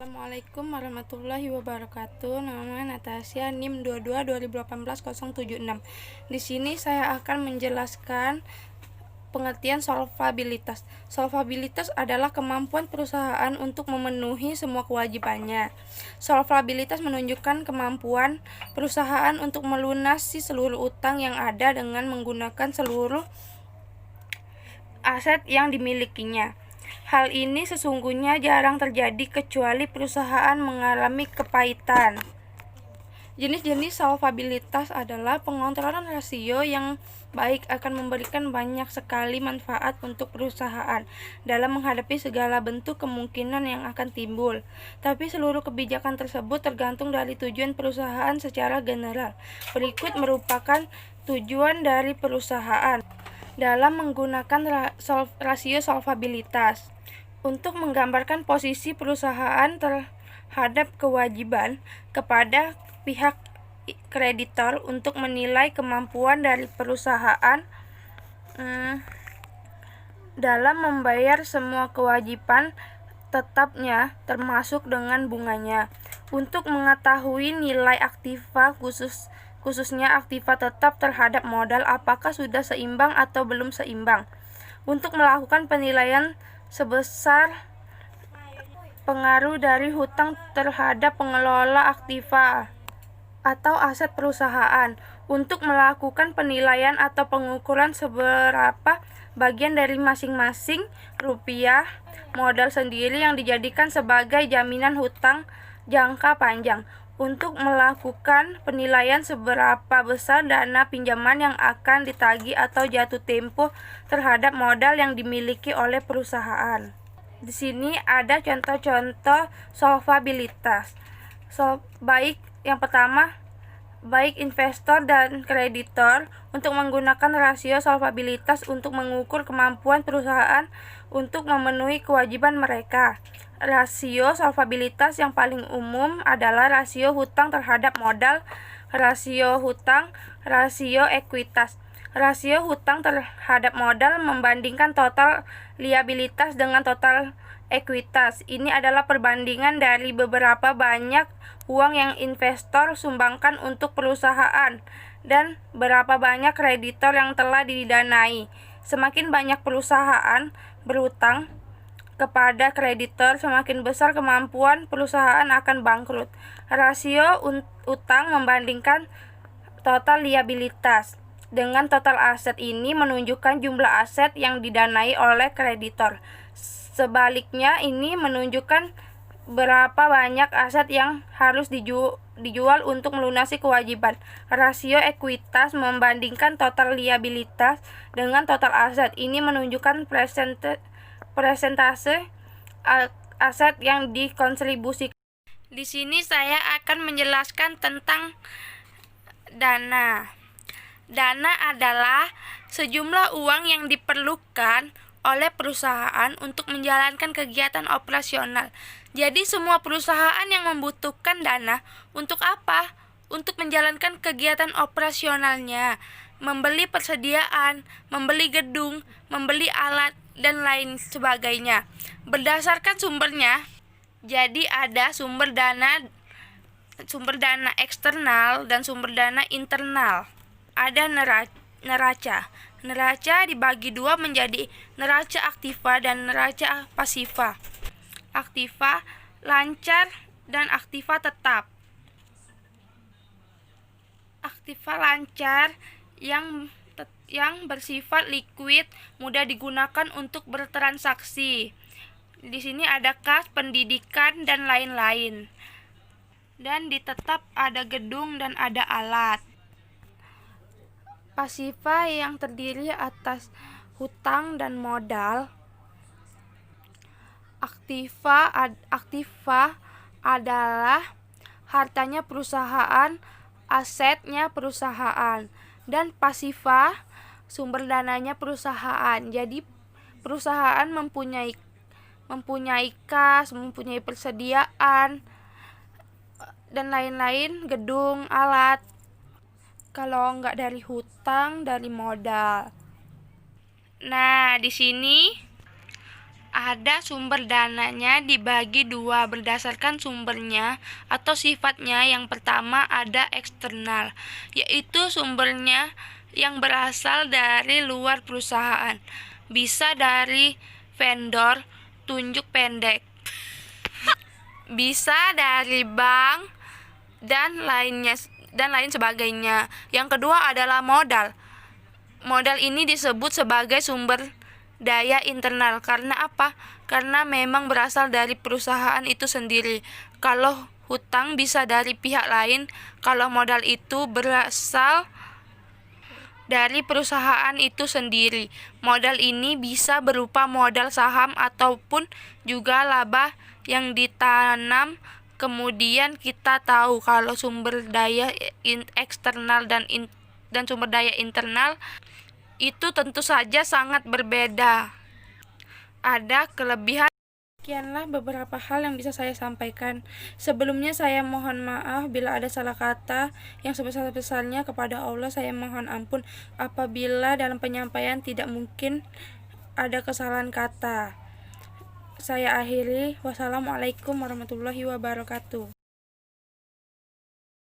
Assalamualaikum warahmatullahi wabarakatuh. Nama Natasha, NIM 22 2018 076. Di sini saya akan menjelaskan pengertian solvabilitas. Solvabilitas adalah kemampuan perusahaan untuk memenuhi semua kewajibannya. Solvabilitas menunjukkan kemampuan perusahaan untuk melunasi seluruh utang yang ada dengan menggunakan seluruh aset yang dimilikinya. Hal ini sesungguhnya jarang terjadi kecuali perusahaan mengalami kepahitan. Jenis-jenis solvabilitas adalah pengontrolan rasio yang baik akan memberikan banyak sekali manfaat untuk perusahaan dalam menghadapi segala bentuk kemungkinan yang akan timbul. Tapi seluruh kebijakan tersebut tergantung dari tujuan perusahaan secara general. Berikut merupakan tujuan dari perusahaan dalam menggunakan rasio solvabilitas. Untuk menggambarkan posisi perusahaan terhadap kewajiban kepada pihak kreditor untuk menilai kemampuan dari perusahaan dalam membayar semua kewajiban tetapnya termasuk dengan bunganya. Untuk mengetahui nilai aktiva khususnya aktiva tetap terhadap modal apakah sudah seimbang atau belum seimbang. Untuk melakukan penilaian sebesar pengaruh dari hutang terhadap pengelola aktiva atau aset perusahaan. Untuk melakukan penilaian atau pengukuran seberapa bagian dari masing-masing rupiah modal sendiri yang dijadikan sebagai jaminan hutang jangka panjang. Untuk melakukan penilaian seberapa besar dana pinjaman yang akan ditagih atau jatuh tempo terhadap modal yang dimiliki oleh perusahaan. Di sini ada contoh-contoh solvabilitas. Yang pertama, baik investor dan kreditor untuk menggunakan rasio solvabilitas untuk mengukur kemampuan perusahaan untuk memenuhi kewajiban mereka. Rasio solvabilitas yang paling umum adalah rasio hutang terhadap modal, rasio hutang, rasio ekuitas. Rasio hutang terhadap modal membandingkan total liabilitas dengan total ekuitas. Ini adalah perbandingan dari beberapa banyak uang yang investor sumbangkan untuk perusahaan dan berapa banyak kreditor yang telah didanai. Semakin banyak perusahaan berhutang kepada kreditor, semakin besar kemampuan perusahaan akan bangkrut. Rasio utang membandingkan total liabilitas dengan total aset ini menunjukkan jumlah aset yang didanai oleh kreditor. Sebaliknya, ini menunjukkan berapa banyak aset yang harus dijual untuk melunasi kewajiban. Rasio ekuitas membandingkan total liabilitas dengan total aset. Ini menunjukkan presentase aset yang dikontribusikan. Di sini saya akan menjelaskan tentang dana. Dana adalah sejumlah uang yang diperlukan oleh perusahaan untuk menjalankan kegiatan operasional. Jadi semua perusahaan yang membutuhkan dana untuk apa? Untuk menjalankan kegiatan operasionalnya, membeli persediaan, membeli gedung, membeli alat, dan lain sebagainya. Berdasarkan sumbernya, jadi ada sumber dana eksternal dan sumber dana internal. Ada neraca. Neraca dibagi dua menjadi neraca aktiva dan neraca pasiva. Aktiva lancar dan aktiva tetap. Aktiva lancar yang bersifat liquid, mudah digunakan untuk bertransaksi. Di sini ada kas, pendidikan, dan lain-lain. Dan di tetap ada gedung dan ada alat. Pasiva yang terdiri atas hutang dan modal. Aktiva adalah hartanya perusahaan, asetnya perusahaan, dan pasiva sumber dananya perusahaan. Jadi perusahaan mempunyai kas, mempunyai persediaan, dan lain-lain, gedung, alat. Kalau nggak dari hutang, dari modal. Nah, di sini ada sumber dananya dibagi dua berdasarkan sumbernya atau sifatnya. Yang pertama ada eksternal, yaitu sumbernya yang berasal dari luar perusahaan, bisa dari vendor, tunjuk pendek, bisa dari bank dan lain sebagainya. Yang kedua adalah modal. Modal ini disebut sebagai sumber daya internal. Karena apa? Karena memang berasal dari perusahaan itu sendiri. Kalau hutang bisa dari pihak lain, kalau modal itu berasal dari perusahaan itu sendiri. Modal ini bisa berupa modal saham ataupun juga laba yang ditanam. Kemudian kita tahu kalau sumber daya eksternal dan sumber daya internal itu tentu saja sangat berbeda. Ada kelebihan. Sekianlah beberapa hal yang bisa saya sampaikan. Sebelumnya saya mohon maaf bila ada salah kata. Yang sebesar-besarnya kepada Allah saya mohon ampun apabila dalam penyampaian tidak mungkin ada kesalahan kata. Saya akhiri. Wassalamualaikum warahmatullahi wabarakatuh.